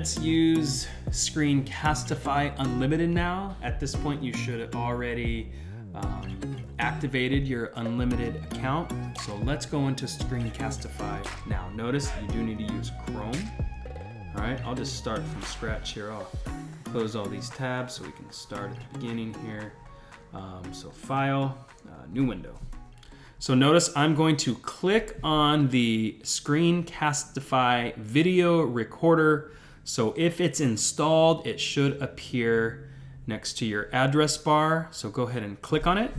let's use Screencastify Unlimited now. At this point, you should have already activated your unlimited account. So let's go into Screencastify now. Notice you do need to use Chrome. All right, I'll just start from scratch here. I'll close all these tabs so we can start at the beginning here. So File, New Window. So notice I'm going to click on the Screencastify video recorder. So if it's installed, it should appear next to your address bar. So go ahead and click on it.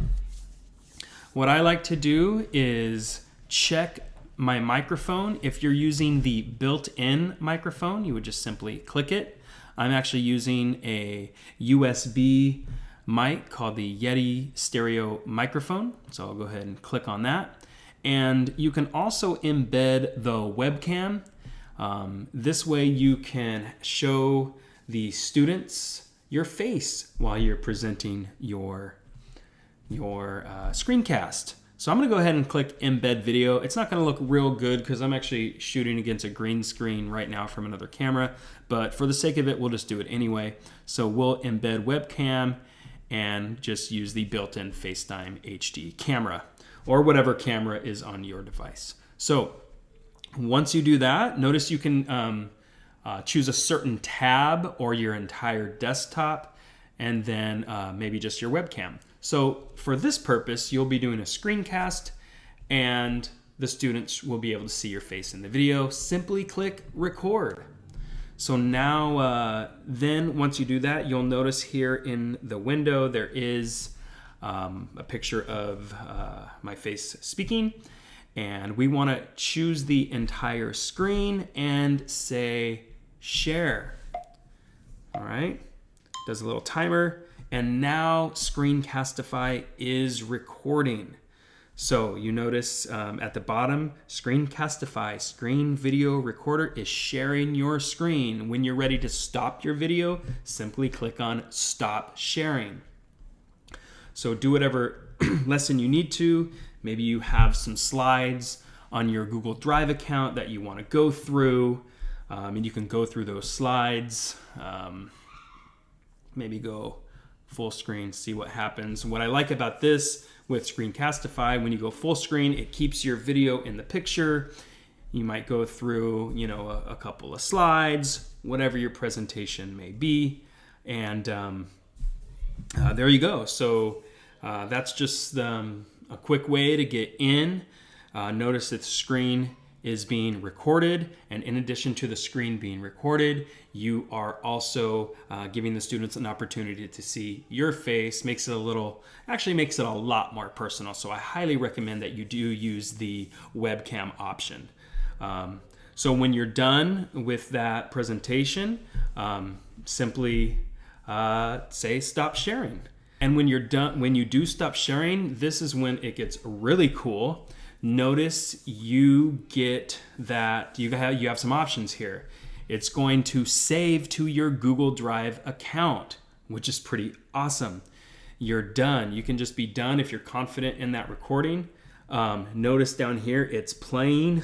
What I like to do is check my microphone. If you're using the built-in microphone, you would just simply click it. I'm actually using a USB mic called the Yeti stereo microphone. So I'll go ahead and click on that. And you can also embed the webcam. This way you can show the students your face while you're presenting your screencast. So I'm gonna go ahead and click embed video. It's not gonna look real good because I'm actually shooting against a green screen right now from another camera, but for the sake of it, we'll just do it anyway. So we'll embed webcam and just use the built-in FaceTime HD camera or whatever camera is on your device. So once you do that, notice you can choose a certain tab or your entire desktop and then maybe just your webcam. So for this purpose, you'll be doing a screencast and the students will be able to see your face in the video. Simply click record. So now, then once you do that, you'll notice here in the window, there is a picture of my face speaking. And we want to choose the entire screen and say share. All right, does a little timer. And now Screencastify is recording. So you notice at the bottom, Screencastify screen video recorder is sharing your screen. When you're ready to stop your video, simply click on stop sharing. So do whatever lesson you need to. Maybe you have some slides on your Google Drive account that you want to go through, and you can go through those slides. Maybe go full screen, see what happens. What I like about this with Screencastify, when you go full screen, it keeps your video in the picture. You might go through, a couple of slides, whatever your presentation may be, and there you go. So that's just a quick way to get in. Notice that the screen is being recorded, and in addition to the screen being recorded, you are also giving the students an opportunity to see your face. Makes it a lot more personal. So I highly recommend that you do use the webcam option. So when you're done with that presentation, simply say stop sharing. And when you're done, when you do stop sharing, this is when it gets really cool. Notice you get that you have some options here. It's going to save to your Google Drive account, which is pretty awesome. You're done. You can just be done if you're confident in that recording. Notice down here it's playing.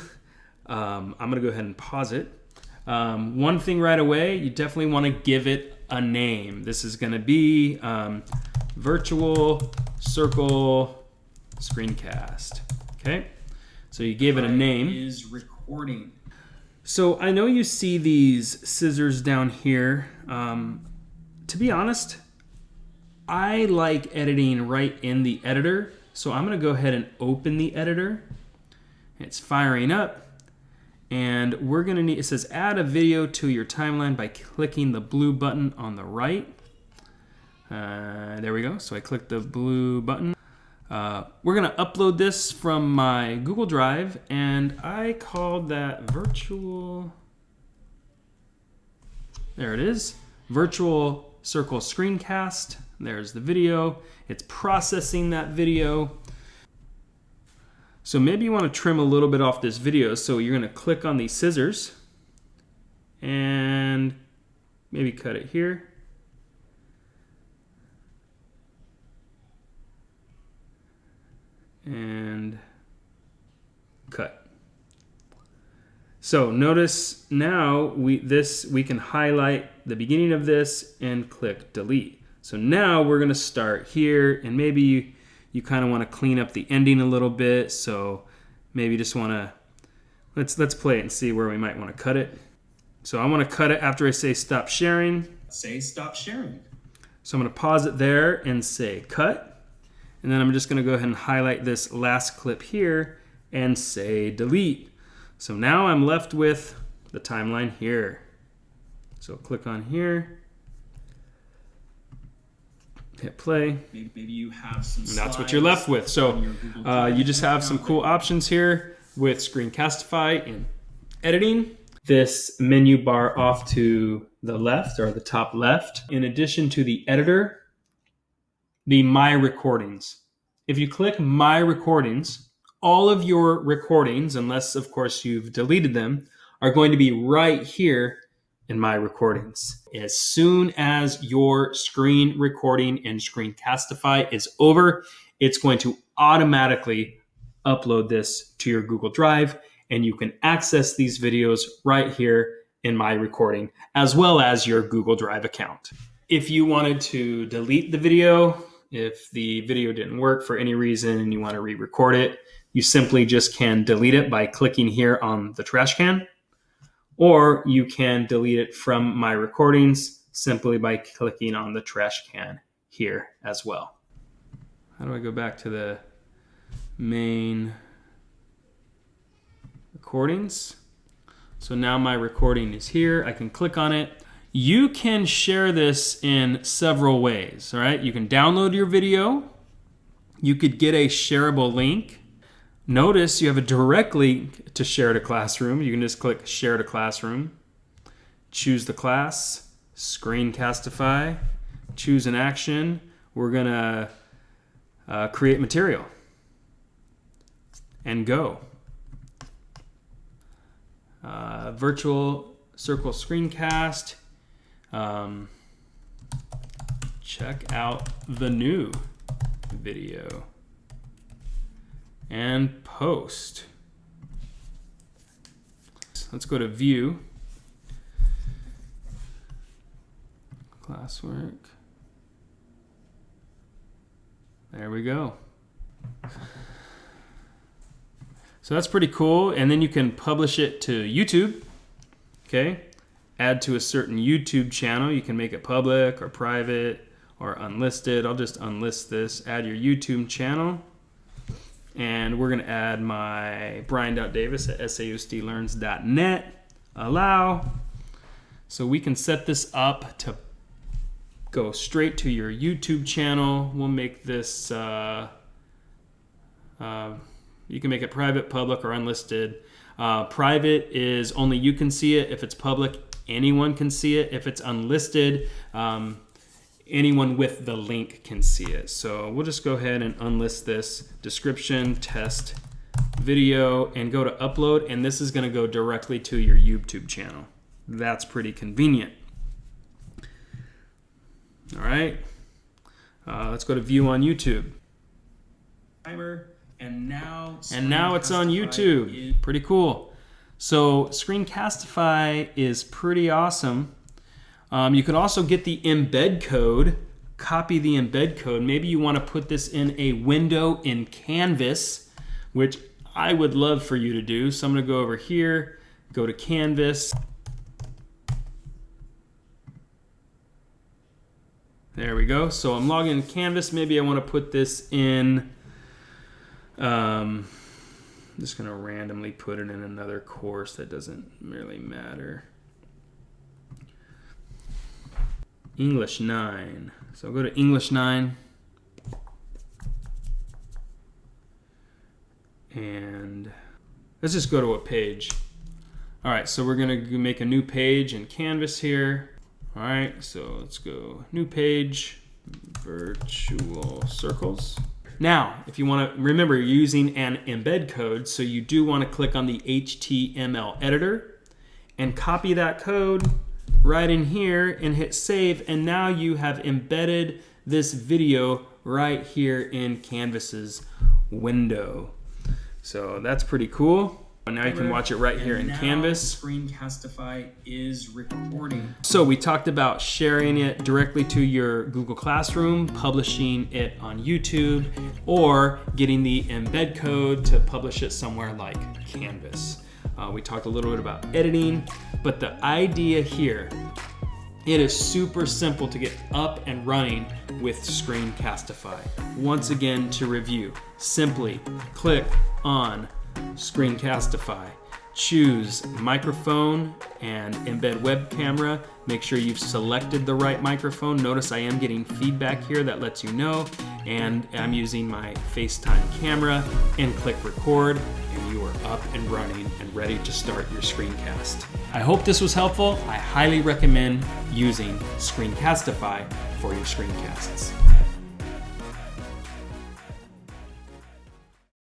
I'm gonna go ahead and pause it. One thing right away, you definitely want to give it a name. This is gonna be Virtual Circle Screencast. Okay, so you gave it a name. Is recording. So I know you see these scissors down here. To be honest, I like editing right in the editor. So I'm gonna go ahead and open the editor. It's firing up. And we're gonna need, it says add a video to your timeline by clicking the blue button on the right. There we go, so I clicked the blue button. We're gonna upload this from my Google Drive, and I called that virtual, there it is, Virtual Circle Screencast. There's the video. It's processing that video. So maybe you want to trim a little bit off this video, so you're gonna click on these scissors and maybe cut it here. And cut. So notice now we can highlight the beginning of this and click delete. So now we're gonna start here, and maybe you kind of want to clean up the ending a little bit. So maybe just want to, let's play it and see where we might want to cut it. So I want to cut it after I say stop sharing. Say stop sharing. So I'm going to pause it there and say cut. And then I'm just going to go ahead and highlight this last clip here and say delete. So now I'm left with the timeline here. So click on here, hit play. Maybe you have some slides. And that's what you're left with. So you just have some cool options here with Screencastify in editing. This menu bar off to the left, or the top left. In addition to the editor, the My Recordings. If you click My Recordings, all of your recordings, unless of course you've deleted them, are going to be right here in My Recordings. As soon as your screen recording in Screencastify is over, it's going to automatically upload this to your Google Drive, and you can access these videos right here in My Recording, as well as your Google Drive account. If you wanted to delete the video, if the video didn't work for any reason and you want to re-record it, you simply just can delete it by clicking here on the trash can, or you can delete it from My Recordings simply by clicking on the trash can here as well. How do I go back to the main recordings? So now my recording is here. I can click on it. You can share this in several ways, all right? You can download your video. You could get a shareable link. Notice you have a direct link to share to Classroom. You can just click Share to Classroom. Choose the class, Screencastify, choose an action. We're gonna create material and go. Virtual circle screencast. Check out the new video and post. Let's go to view, classwork. There we go. So that's pretty cool. And then you can publish it to YouTube. Okay. Add to a certain YouTube channel. You can make it public or private or unlisted. I'll just unlist this. Add your YouTube channel. And we're going to add my Brian.Davis at saustlearns.net. Allow. So we can set this up to go straight to your YouTube channel. We'll make this, you can make it private, public, or unlisted. Private is only you can see it. If it's public, anyone can see it. If it's unlisted, anyone with the link can see it. So we'll just go ahead and unlist this description, test video, and go to upload. And this is going to go directly to your YouTube channel. That's pretty convenient. All right. Let's go to view on YouTube. Timer, and now it's on YouTube. Pretty cool. So Screencastify is pretty awesome. You can also get the embed code, copy the embed code. Maybe you want to put this in a window in Canvas, which I would love for you to do. So I'm going to go over here, go to Canvas. There we go. So I'm logging in Canvas. Maybe I want to put this in, I'm just going to randomly put it in another course. That doesn't really matter. English 9. So I'll go to English 9. And let's just go to a page. All right, so we're going to make a new page in Canvas here. All right, so let's go new page, virtual circles. Now, if you want to, remember you're using an embed code, so you do want to click on the HTML editor and copy that code right in here and hit save, and now you have embedded this video right here in Canvas's window. So that's pretty cool. Now you can watch it right here in Now Canvas. Screencastify is recording. So we talked about sharing it directly to your Google Classroom, publishing it on YouTube, or getting the embed code to publish it somewhere like Canvas. We talked a little bit about editing, but the idea here, it is super simple to get up and running with Screencastify. Once again, to review, simply click on Screencastify, choose microphone and embed web camera. Make sure you've selected the right microphone. Notice I am getting feedback here that lets you know, and I'm using my FaceTime camera, and click record, and you are up and running and ready to start your screencast. I hope this was helpful. I highly recommend using Screencastify for your screencasts.